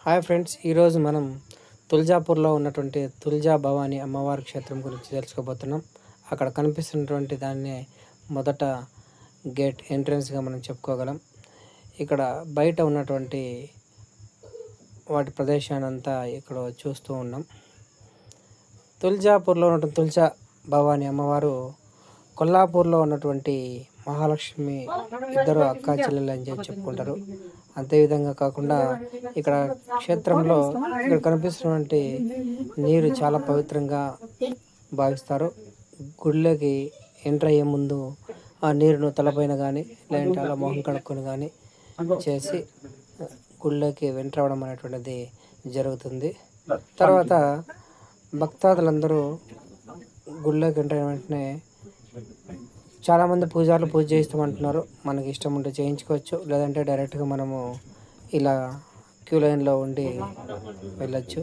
Hi friends, ఈరోజు మనం తుల్జాపూర్లో ఉన్నటువంటి తుల్జా భవాని అమ్మవారి క్షేత్రం గురించి తెలుసుకోబోతున్నాం. అక్కడ కనిపిస్తున్నటువంటి దాన్ని మొదట గేట్ ఎంట్రన్స్గా మనం చెప్పుకోగలం. ఇక్కడ బయట ఉన్నటువంటి వాటి ప్రదేశాన్ని అంతా ఇక్కడ చూస్తూ ఉన్నాం. తుల్జాపూర్లో ఉన్నటువంటి తుల్జా భవాని అమ్మవారు కొల్లాపూర్లో ఉన్నటువంటి మహాలక్ష్మి ఇద్దరు అక్కా చెల్లెలు అని చెప్పుకుంటారు. అంతేవిధంగా కాకుండా ఇక్కడ క్షేత్రంలో ఇక్కడ కనిపిస్తున్నటువంటి నీరు చాలా పవిత్రంగా భావిస్తారు. గుడిలోకి ఎంటర్ అయ్యే ముందు ఆ నీరును తలపైన కానీ లేదంటే అలా మొహం కడుక్కొని కానీ చేసి గుడిలోకి ఎంటర్ అవ్వడం అనేటువంటిది జరుగుతుంది. తర్వాత భక్తాదులందరూ గుడిలోకి ఎంటర్ అయిన వెంటనే చాలామంది పూజారులు పూజ చేయిస్తామంటున్నారు. మనకి ఇష్టం ఉంటే చేయించుకోవచ్చు, లేదంటే డైరెక్ట్గా మనము ఇలా క్యూ లైన్లో ఉండి వెళ్ళచ్చు.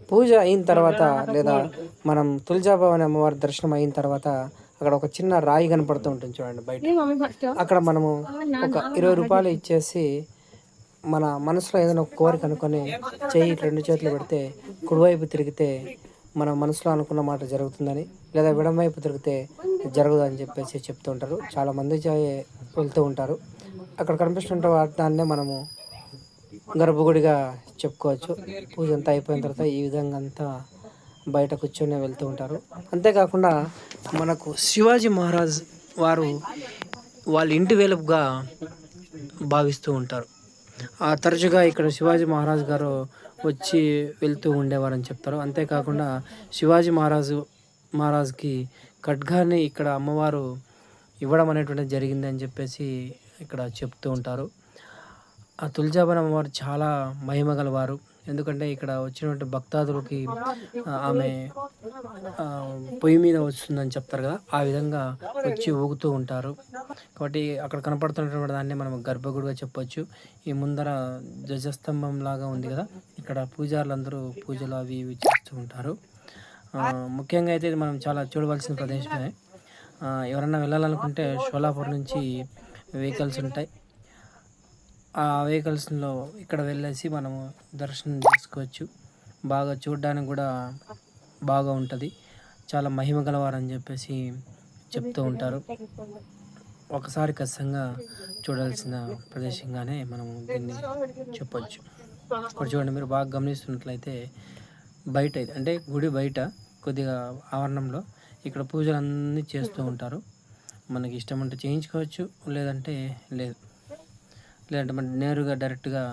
పూజ అయిన తర్వాత లేదా మనం తుల్జాభవాని అమ్మవారి దర్శనం అయిన తర్వాత అక్కడ ఒక చిన్న రాయి కనపడుతూ ఉంటుంది చూడండి బయట. అక్కడ మనము ఒక 20 రూపాయలు ఇచ్చేసి మన మనసులో ఏదైనా ఒక కోరిక అనుకొని చెయ్యి 2 చేతులు పెడితే కుడివైపు తిరిగితే మన మనసులో అనుకున్న మాట జరుగుతుందని, లేదా విడమవైపు తిరిగితే జరగదు అని చెప్పేసి చెప్తూ ఉంటారు. చాలామంది వెళ్తూ ఉంటారు. అక్కడ కనిపిస్తుంటే దాన్నే మనము గర్భగుడిగా చెప్పుకోవచ్చు. పూజ అంతా అయిపోయిన తర్వాత ఈ విధంగా అంతా బయట కూర్చొని వెళ్తూ ఉంటారు. అంతేకాకుండా మనకు శివాజీ మహారాజ్ వారు వాళ్ళ ఇంటి వెలుపుగా భావిస్తూ ఉంటారు. తరచుగా ఇక్కడ శివాజీ మహారాజ్ గారు వచ్చి వెళ్తూ ఉండేవారని చెప్తారు. అంతేకాకుండా శివాజీ మహారాజ్కి ఖడ్గాన్ని ఇక్కడ అమ్మవారు ఇవ్వడం అనేటువంటిది జరిగింది అని చెప్పేసి ఇక్కడ చెప్తూ ఉంటారు. ఆ తుల్జాభవాని అమ్మవారు చాలా మహిమ గలవారు. ఎందుకంటే ఇక్కడ వచ్చినటువంటి భక్తాదులకి ఆమె పొయ్యి మీద వస్తుందని చెప్తారు కదా, ఆ విధంగా వచ్చి ఊగుతూ ఉంటారు. కాబట్టి అక్కడ కనపడుతున్నటువంటి దాన్ని మనం గర్భగుడిగా చెప్పొచ్చు. ఈ ముందర ధ్వజస్తంభం లాగా ఉంది కదా, ఇక్కడ పూజారులందరూ పూజలు అవి ఇవి చేస్తూ ఉంటారు. ముఖ్యంగా అయితే ఇది మనం చాలా చూడవలసిన ప్రదేశమే. ఎవరన్నా వెళ్ళాలనుకుంటే షోలాపూర్ నుంచి వెహికల్స్ ఉంటాయి. ఆ వెహికల్స్లో ఇక్కడ వెళ్ళేసి మనము దర్శనం చేసుకోవచ్చు. బాగా చూడడానికి కూడా బాగా ఉంటుంది. చాలా మహిమ గలవారని చెప్పేసి చెప్తూ ఉంటారు. ఒకసారి ఖచ్చితంగా చూడాల్సిన ప్రదేశంగానే మనము దీన్ని చెప్పొచ్చు. ఇక్కడ చూడండి, మీరు బాగా గమనిస్తున్నట్లయితే బయట అంటే గుడి బయట కొద్దిగా ఆవరణంలో ఇక్కడ పూజలు అన్నీ చేస్తూ ఉంటారు. మనకి ఇష్టం ఉంటే చేయించుకోవచ్చు, లేదంటే లేదు. లేదంటే మనం నేరుగా డైరెక్ట్గా